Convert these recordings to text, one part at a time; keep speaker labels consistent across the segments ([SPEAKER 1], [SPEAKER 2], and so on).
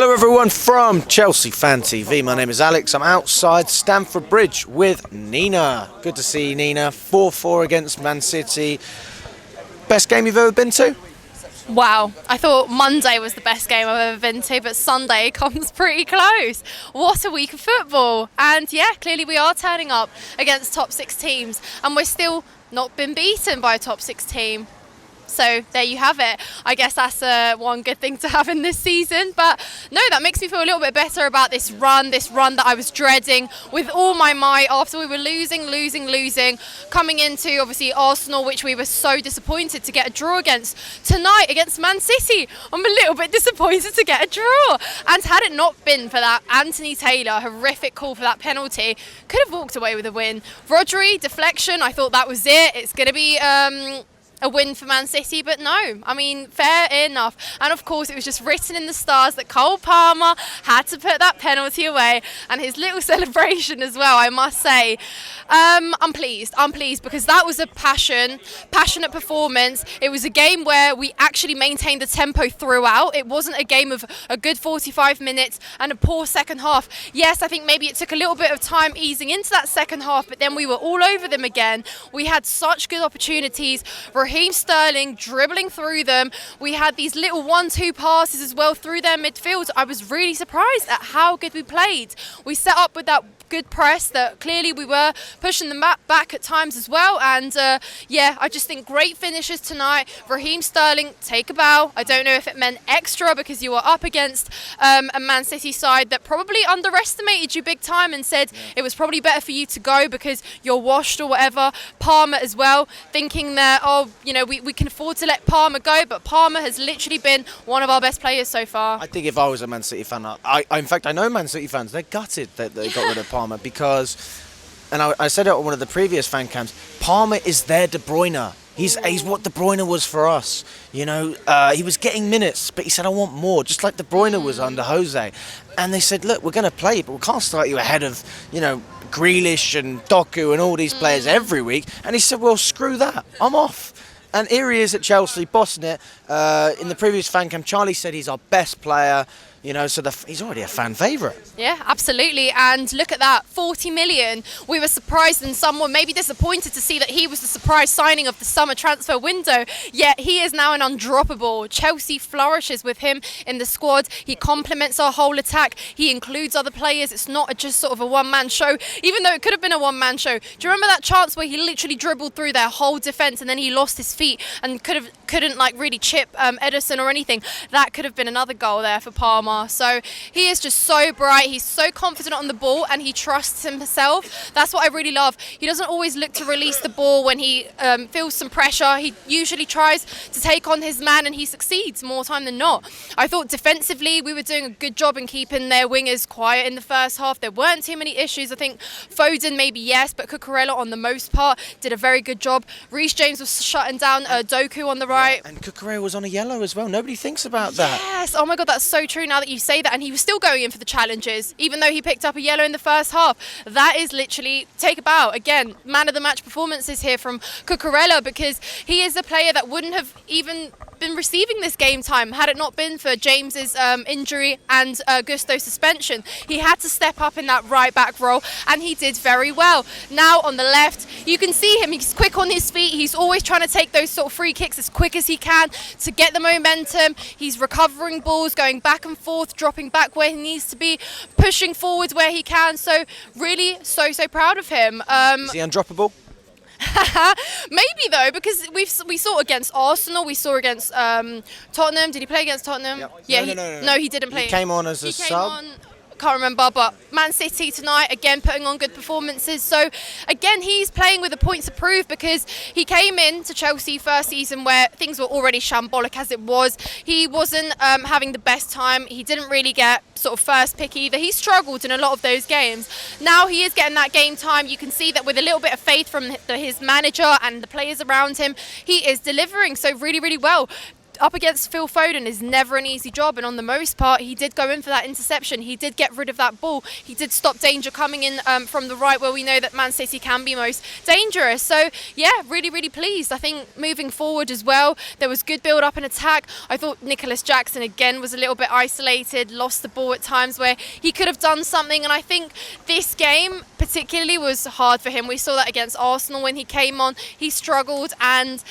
[SPEAKER 1] Hello everyone from Chelsea Fan TV. My name is Alex. I'm outside Stamford Bridge with Nina. Good to see you, Nina. 4-4 against Man City. Best game you've ever been to?
[SPEAKER 2] Wow, I thought Monday was the best game I've ever been to, but Sunday comes pretty close. What a week of football. And yeah, clearly we are turning up against top 6 teams, and we're still not been beaten by a top 6 team. So there you have it. I guess that's one good thing to have in this season. But no, that makes me feel a little bit better about this run that I was dreading with all my might after we were losing, coming into obviously Arsenal, which we were so disappointed to get a draw against. Tonight against Man City, I'm a little bit disappointed to get a draw. And had it not been for that Anthony Taylor horrific call for that penalty, could have walked away with a win. Rodri, deflection, I thought that was it. It's going to be a win for Man City, but no, I mean, fair enough. And of course, it was just written in the stars that Cole Palmer had to put that penalty away, and his little celebration as well, I must say. I'm pleased because that was a passionate performance. It was a game where we actually maintained the tempo throughout. It wasn't a game of a good 45 minutes and a poor second half. Yes, I think maybe it took a little bit of time easing into that second half, but then we were all over them again. We had such good opportunities. Raheem Sterling dribbling through them. We had these little 1-2 passes as well through their midfield. I was really surprised at how good we played. We set up with that good press that clearly we were pushing them back at times as well, and yeah, I just think great finishes tonight. Raheem Sterling, take a bow. I don't know if it meant extra because you were up against a Man City side that probably underestimated you big time and said it was probably better for you to go because you're washed or whatever. Palmer as well, thinking that, oh, you know, we can afford to let Palmer go, but Palmer has literally been one of our best players so far.
[SPEAKER 1] I think if I was a Man City fan, in fact, I know Man City fans, they're gutted that they got rid of Palmer because, and I said it at one of the previous fan camps, Palmer is their De Bruyne. He's what De Bruyne was for us. You know, he was getting minutes, but he said, I want more, just like De Bruyne was under Jose. And they said, look, we're going to play, but we can't start you ahead of, you know, Grealish and Doku and all these players every week. And he said, well, screw that, I'm off. And here he is at Chelsea, bossing it. In the previous fan camp, Charlie said he's our best player. You know, so he's already a fan favourite. Yeah,
[SPEAKER 2] absolutely. And look at that, 40 million. We were surprised and somewhat maybe disappointed to see that he was the surprise signing of the summer transfer window. Yet he is now an undroppable. Chelsea flourishes with him in the squad. He complements our whole attack. He includes other players. It's not just sort of a one-man show, even though it could have been a one-man show. Do you remember that chance where he literally dribbled through their whole defence and then he lost his feet and couldn't like really chip Edison or anything? That could have been another goal there for Palmer. So he is just so bright, he's so confident on the ball and he trusts himself. That's what I really love. He doesn't always look to release the ball when he feels some pressure. He usually tries to take on his man and he succeeds more time than not. I thought defensively we were doing a good job in keeping their wingers quiet in the first half. There weren't too many issues. I think Foden maybe yes, but Cucurella on the most part did a very good job. Reece James was shutting down Doku on the right.
[SPEAKER 1] And Cucurella was on a yellow as well. Nobody thinks about that.
[SPEAKER 2] Yes, oh my God, that's so true now that you say that, and he was still going in for the challenges even though he picked up a yellow in the first half. That is literally, take a bow. Again, man of the match performances here from Cucurella because he is a player that wouldn't have even been receiving this game time had it not been for James's injury and Gusto's suspension. He had to step up in that right back role and he did very well. Now on the left, you can see him, he's quick on his feet, he's always trying to take those sort of free kicks as quick as he can to get the momentum. He's recovering balls, going back and forth, dropping back where he needs to be, pushing forwards where he can. So really so proud of him.
[SPEAKER 1] Is he undroppable?
[SPEAKER 2] Maybe though, because we saw against Arsenal, we saw against Tottenham. Did he play against Tottenham?
[SPEAKER 1] Yep.
[SPEAKER 2] Yeah, no, he didn't play.
[SPEAKER 1] He came on as a sub.
[SPEAKER 2] Can't remember, but Man City tonight, again, putting on good performances. So, again, he's playing with a point to prove because he came in to Chelsea first season where things were already shambolic as it was. He wasn't having the best time. He didn't really get sort of first pick either. He struggled in a lot of those games. Now he is getting that game time. You can see that with a little bit of faith from his manager and the players around him, he is delivering. So really, really well. up against Phil Foden is never an easy job, and on the most part he did go in for that interception, he did get rid of that ball, he did stop danger coming in from the right, where we know that Man City can be most dangerous. So yeah, really pleased. I think moving forward as well, there was good build up in attack. I thought Nicholas Jackson again was a little bit isolated, lost the ball at times where he could have done something, and I think this game particularly was hard for him. We saw that against Arsenal when he came on, he struggled, and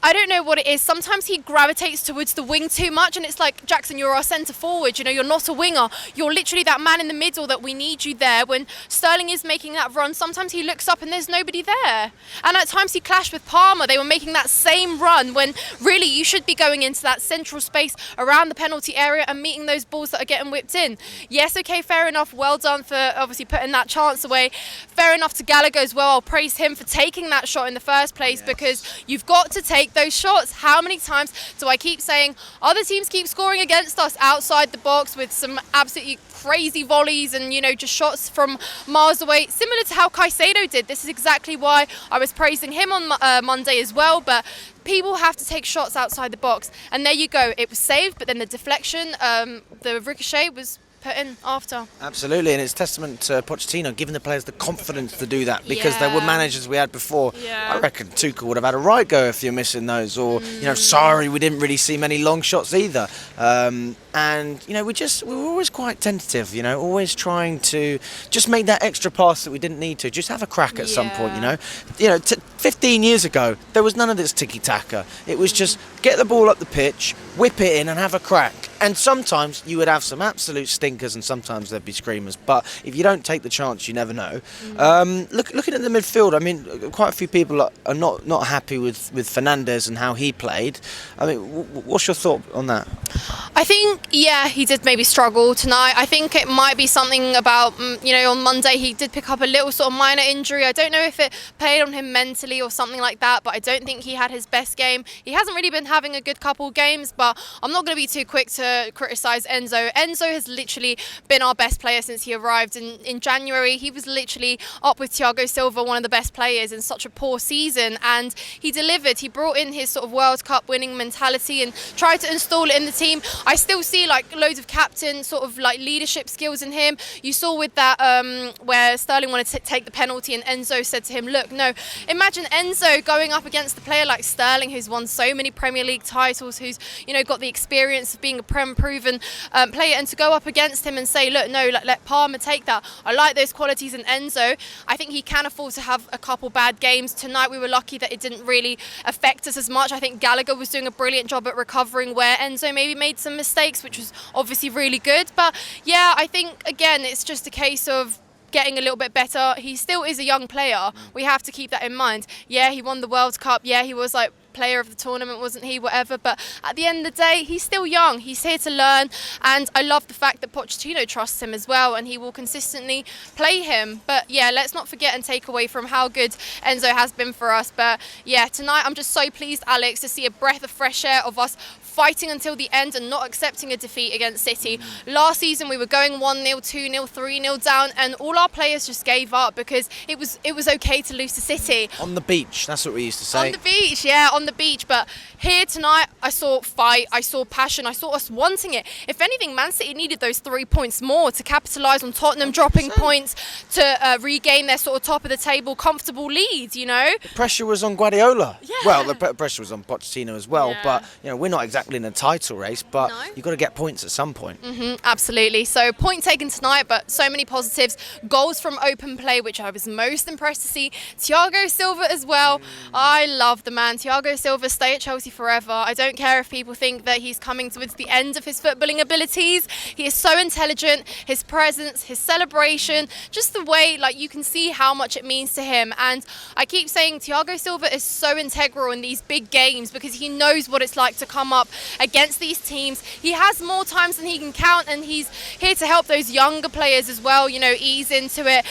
[SPEAKER 2] I don't know what it is. Sometimes he gravitates towards the wing too much, and it's like, Jackson, you're our centre forward, you're not a winger. You're literally that man in the middle that we need you there. When Sterling is making that run, sometimes he looks up and there's nobody there. And at times he clashed with Palmer. They were making that same run when really you should be going into that central space around the penalty area and meeting those balls that are getting whipped in. Yes, okay, fair enough. Well done for obviously putting that chance away. Fair enough to Gallagher as well. I'll praise him for taking that shot in the first place, because you've got to take those shots. How many times do I keep saying other teams keep scoring against us outside the box with some absolutely crazy volleys and just shots from miles away, similar to how Caicedo did. This is exactly why I was praising him on Monday as well, but people have to take shots outside the box, and there you go, it was saved, but then the deflection, the ricochet was put in after.
[SPEAKER 1] Absolutely, and it's testament to Pochettino giving the players the confidence to do that, because there were managers we had before. I reckon Tuchel would have had a right go if you're missing those, or sorry, we didn't really see many long shots either. And we were always quite tentative, always trying to just make that extra pass that we didn't need to, just have a crack at some point. 15 years ago there was none of this tiki-taka. It was just get the ball up the pitch, whip it in and have a crack. And sometimes you would have some absolute stinkers and sometimes there'd be screamers, but if you don't take the chance, you never know. Looking at the midfield, I mean, quite a few people are not happy with Fernandes and how he played. I mean, what's your thought on that?
[SPEAKER 2] I think, he did maybe struggle tonight. I think it might be something about, on Monday he did pick up a little sort of minor injury. I don't know if it played on him mentally or something like that, but I don't think he had his best game. He hasn't really been having a good couple of games, but I'm not going to be too quick to criticise Enzo. Enzo has literally been our best player since he arrived in January. He was literally up with Thiago Silva, one of the best players in such a poor season, and he delivered. He brought in his sort of World Cup winning mentality and tried to install it in the team. I still see loads of captain sort of leadership skills in him. You saw with that where Sterling wanted to take the penalty and Enzo said to him, look, no. Imagine Enzo going up against a player like Sterling, who's won so many Premier League titles, who's got the experience of being a proven player, and to go up against him and say, look, no, let Palmer take that. I like those qualities in Enzo. I think he can afford to have a couple bad games. Tonight we were lucky that it didn't really affect us as much. I think Gallagher was doing a brilliant job at recovering where Enzo maybe made some mistakes, which was obviously really good. But I think again it's just a case of getting a little bit better. He still is a young player. We have to keep that in mind. He won the World Cup. He was player of the tournament, wasn't he? Whatever. But at the end of the day, he's still young. He's here to learn, and I love the fact that Pochettino trusts him as well, and he will consistently play him. But let's not forget and take away from how good Enzo has been for us. But tonight I'm just so pleased, Alex, to see a breath of fresh air of us fighting until the end and not accepting a defeat against City. Last season we were going 1-0, 2-0, 3-0 down, and all our players just gave up because it was okay to lose to City.
[SPEAKER 1] On the beach, that's what we used to say.
[SPEAKER 2] On the beach, on the beach. But here tonight I saw fight, I saw passion, I saw us wanting it. If anything, Man City needed those 3 points more to capitalise on Tottenham dropping points, to regain their sort of top of the table comfortable lead, The
[SPEAKER 1] pressure was on Guardiola. Well, the pressure was on Pochettino as well, but we're not exactly in a title race, but you've got to get points at some point.
[SPEAKER 2] Absolutely. So point taken tonight, but so many positives. Goals from open play, which I was most impressed to see. Thiago Silva as well. I love the man. Thiago Silva, stay at Chelsea forever. I don't care if people think that he's coming towards the end of his footballing abilities. He is so intelligent. His presence, his celebration, just the way you can see how much it means to him. And I keep saying Thiago Silva is so integral in these big games because he knows what it's like to come up against these teams. He has more times than he can count, and he's here to help those younger players as well, ease into it,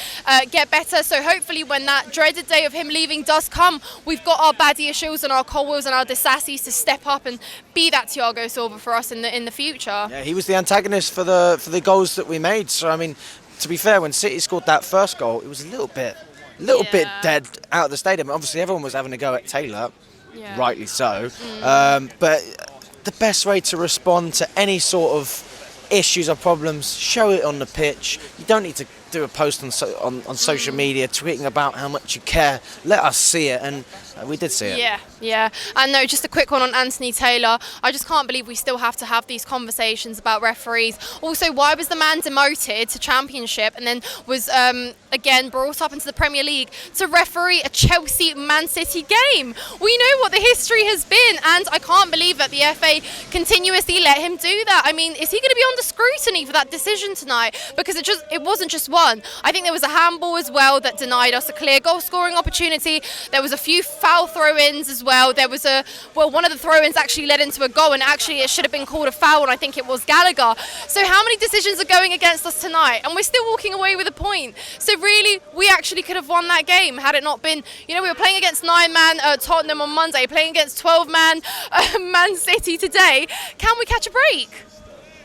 [SPEAKER 2] get better. So hopefully when that dreaded day of him leaving does come, we've got our Badia Shields and our Colwells and our Disassis to step up and be that Thiago Silva for us in the future.
[SPEAKER 1] He was the antagonist for the goals that we made. So I mean, to be fair, when City scored that first goal, it was a little bit dead out of the stadium. Obviously everyone was having a go at Taylor, rightly so. But the best way to respond to any sort of issues or problems, show it on the pitch. You don't need to do a post on social media tweeting about how much you care. Let us see it, and we did see it.
[SPEAKER 2] Yeah. And no, just a quick one on Anthony Taylor. I just can't believe we still have to have these conversations about referees. Also, why was the man demoted to Championship and then was again brought up into the Premier League to referee a Chelsea-Man City game? We know what the history has been, and I can't believe that the FA continuously let him do that. I mean, is he going to be under scrutiny for that decision tonight? Because it wasn't just one. I think there was a handball as well that denied us a clear goal scoring opportunity. There was a few foul throw-ins as well. There was one of the throw-ins actually led into a goal, and actually it should have been called a foul, and I think it was Gallagher. So how many decisions are going against us tonight? And we're still walking away with a point. So really, we actually could have won that game had it not been, we were playing against 9-man Tottenham on Monday, playing against 12-man Man City today. Can we catch a break?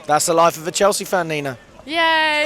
[SPEAKER 1] That's the life of a Chelsea fan, Nina.
[SPEAKER 2] Yay!